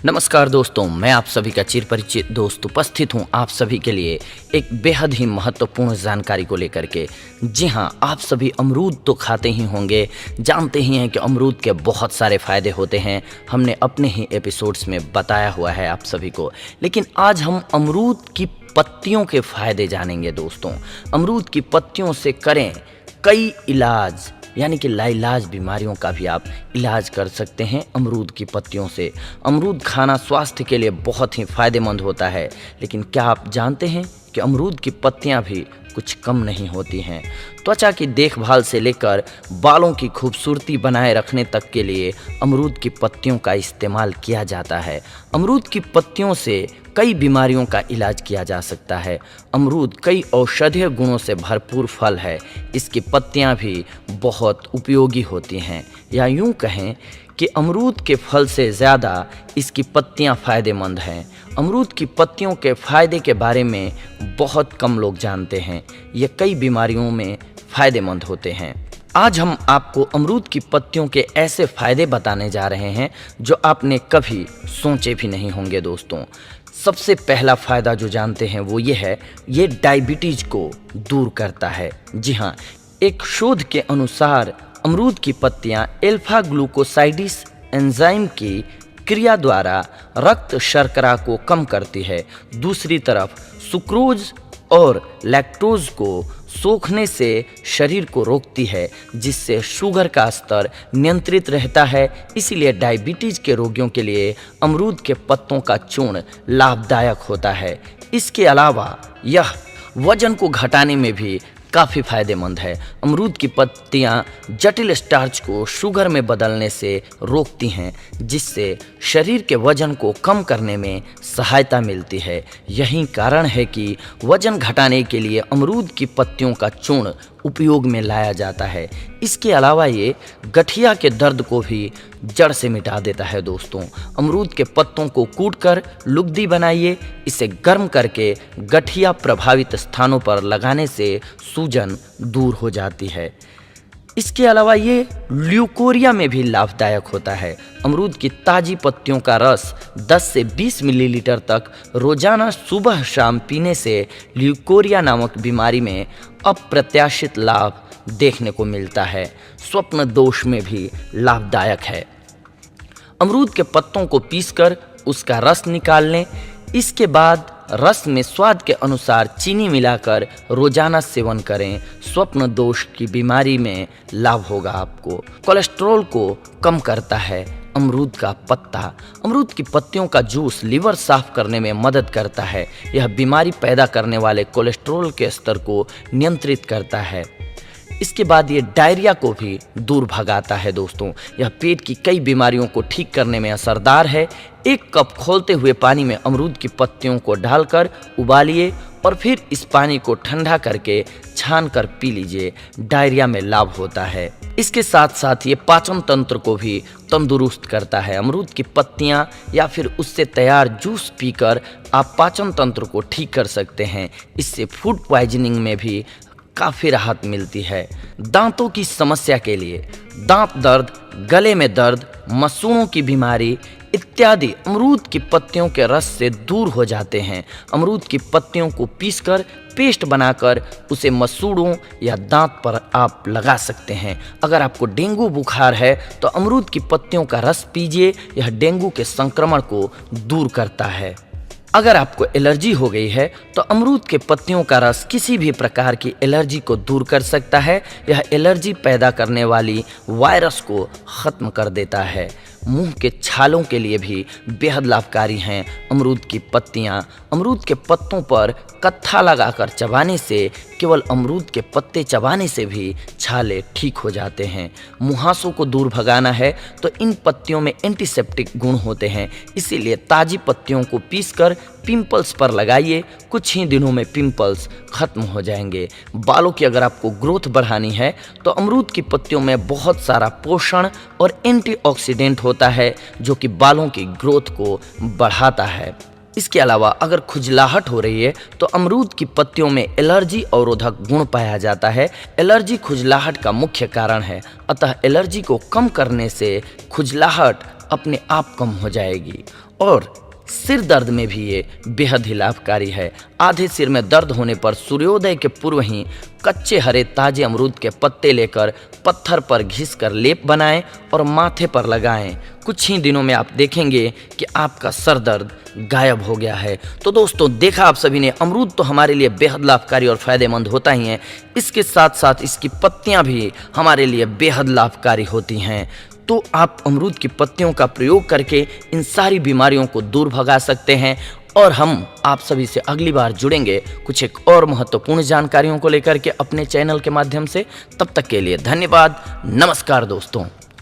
नमस्कार दोस्तों, मैं आप सभी का चिर परिचित दोस्त उपस्थित हूं आप सभी के लिए एक बेहद ही महत्वपूर्ण जानकारी को लेकर के। जी हां, आप सभी अमरूद तो खाते ही होंगे, जानते ही हैं कि अमरूद के बहुत सारे फ़ायदे होते हैं। हमने अपने ही एपिसोड्स में बताया हुआ है आप सभी को। लेकिन आज हम अमरूद की पत्तियों के फ़ायदे जानेंगे दोस्तों। अमरूद की पत्तियों से करें कई इलाज, यानी कि लाइलाज बीमारियों का भी आप इलाज कर सकते हैं अमरूद की पत्तियों से। अमरूद खाना स्वास्थ्य के लिए बहुत ही फ़ायदेमंद होता है। लेकिन क्या आप जानते हैं कि अमरूद की पत्तियां भी कुछ कम नहीं होती हैं। त्वचा की देखभाल से लेकर बालों की खूबसूरती बनाए रखने तक के लिए अमरूद की पत्तियों का इस्तेमाल किया जाता है। अमरूद की पत्तियों से कई बीमारियों का इलाज किया जा सकता है। अमरूद कई औषधीय गुणों से भरपूर फल है। इसकी पत्तियां भी बहुत उपयोगी होती हैं, या यूं कहें कि अमरूद के फल से ज़्यादा इसकी पत्तियां फ़ायदेमंद हैं। अमरूद की पत्तियों के फ़ायदे के बारे में बहुत कम लोग जानते हैं। ये कई बीमारियों में फ़ायदेमंद होते हैं। आज हम आपको अमरूद की पत्तियों के ऐसे फ़ायदे बताने जा रहे हैं जो आपने कभी सोचे भी नहीं होंगे दोस्तों। सबसे पहला फ़ायदा जो जानते हैं वो ये है, ये डायबिटीज़ को दूर करता है। जी हाँ, एक शोध के अनुसार अमरूद की पत्तियां अल्फा ग्लूकोसाइडिस एंजाइम की क्रिया द्वारा रक्त शर्करा को कम करती है। दूसरी तरफ सुक्रोज और लैक्टोज को सोखने से शरीर को रोकती है, जिससे शुगर का स्तर नियंत्रित रहता है। इसीलिए डायबिटीज़ के रोगियों के लिए अमरूद के पत्तों का चूर्ण लाभदायक होता है। इसके अलावा यह वजन को घटाने में भी काफ़ी फ़ायदेमंद है। अमरूद की पत्तियां जटिल स्टार्च को शुगर में बदलने से रोकती हैं, जिससे शरीर के वजन को कम करने में सहायता मिलती है। यही कारण है कि वजन घटाने के लिए अमरूद की पत्तियों का चूर्ण उपयोग में लाया जाता है। इसके अलावा ये गठिया के दर्द को भी जड़ से मिटा देता है दोस्तों। अमरूद के पत्तों को कूटकर लुगदी बनाइए। इसे गर्म करके गठिया प्रभावित स्थानों पर लगाने से सूजन दूर हो जाती है। इसके अलावा ये ल्यूकोरिया में भी लाभदायक होता है। अमरूद की ताज़ी पत्तियों का रस 10 से 20 मिलीलीटर तक रोजाना सुबह शाम पीने से ल्यूकोरिया नामक बीमारी में अप्रत्याशित लाभ देखने को मिलता है। स्वप्न दोष में भी लाभदायक है। अमरूद के पत्तों को पीसकर उसका रस निकाल लें। इसके बाद रस में स्वाद के अनुसार चीनी मिलाकर रोजाना सेवन करें। स्वप्न दोष की बीमारी में लाभ होगा आपको। कोलेस्ट्रॉल को कम करता है अमरूद का पत्ता। अमरूद की पत्तियों का जूस लीवर साफ करने में मदद करता है। यह बीमारी पैदा करने वाले कोलेस्ट्रॉल के स्तर को नियंत्रित करता है। इसके बाद ये डायरिया को भी दूर भगाता है दोस्तों। यह पेट की कई बीमारियों को ठीक करने में असरदार है। 1 कप खौलते हुए पानी में अमरूद की पत्तियों को डालकर उबालिए और फिर इस पानी को ठंडा करके छान कर पी लीजिए। डायरिया में लाभ होता है। इसके साथ साथ ये पाचन तंत्र को भी तंदुरुस्त करता है। अमरूद की पत्तियां या फिर उससे तैयार जूस पीकर आप पाचन तंत्र को ठीक कर सकते हैं। इससे फूड पॉइजनिंग में भी काफ़ी राहत मिलती है। दांतों की समस्या के लिए दांत दर्द, गले में दर्द, मसूड़ों की बीमारी इत्यादि अमरूद की पत्तियों के रस से दूर हो जाते हैं। अमरूद की पत्तियों को पीसकर पेस्ट बनाकर उसे मसूड़ों या दांत पर आप लगा सकते हैं। अगर आपको डेंगू बुखार है तो अमरूद की पत्तियों का रस पीजिए। यह डेंगू के संक्रमण को दूर करता है। अगर आपको एलर्जी हो गई है तो अमरूद के पत्तियों का रस किसी भी प्रकार की एलर्जी को दूर कर सकता है। यह एलर्जी पैदा करने वाली वायरस को ख़त्म कर देता है। मुंह के छालों के लिए भी बेहद लाभकारी हैं अमरूद की पत्तियां। अमरूद के पत्तों पर कत्था लगाकर चबाने से, केवल अमरूद के पत्ते चबाने से भी छाले ठीक हो जाते हैं। मुहासों को दूर भगाना है तो इन पत्तियों में एंटीसेप्टिक गुण होते हैं। इसीलिए ताज़ी पत्तियों को पीसकर पिंपल्स पर लगाइए। कुछ ही दिनों में पिंपल्स खत्म हो जाएंगे। बालों की अगर आपको ग्रोथ बढ़ानी है तो अमरूद की पत्तियों में बहुत सारा पोषण और एंटीऑक्सीडेंट होता है, जो कि बालों की ग्रोथ को बढ़ाता है। इसके अलावा अगर खुजलाहट हो रही है तो अमरूद की पत्तियों में एलर्जी अवरोधक गुण पाया जाता है। एलर्जी खुजलाहट का मुख्य कारण है, अतः एलर्जी को कम करने से खुजलाहट अपने आप कम हो जाएगी। और सिर दर्द में भी ये बेहद ही लाभकारी है। आधे सिर में दर्द होने पर सूर्योदय के पूर्व ही कच्चे हरे ताजे अमरूद के पत्ते लेकर पत्थर पर घिसकर लेप बनाएं और माथे पर लगाएं। कुछ ही दिनों में आप देखेंगे कि आपका सर दर्द गायब हो गया है। तो दोस्तों, देखा आप सभी ने, अमरूद तो हमारे लिए बेहद लाभकारी और फायदेमंद होता ही है, इसके साथ साथ इसकी पत्तियां भी हमारे लिए बेहद लाभकारी होती हैं। तो आप अमरूद की पत्तियों का प्रयोग करके इन सारी बीमारियों को दूर भगा सकते हैं। और हम आप सभी से अगली बार जुड़ेंगे कुछ एक और महत्वपूर्ण जानकारियों को लेकर के अपने चैनल के माध्यम से। तब तक के लिए धन्यवाद। नमस्कार दोस्तों।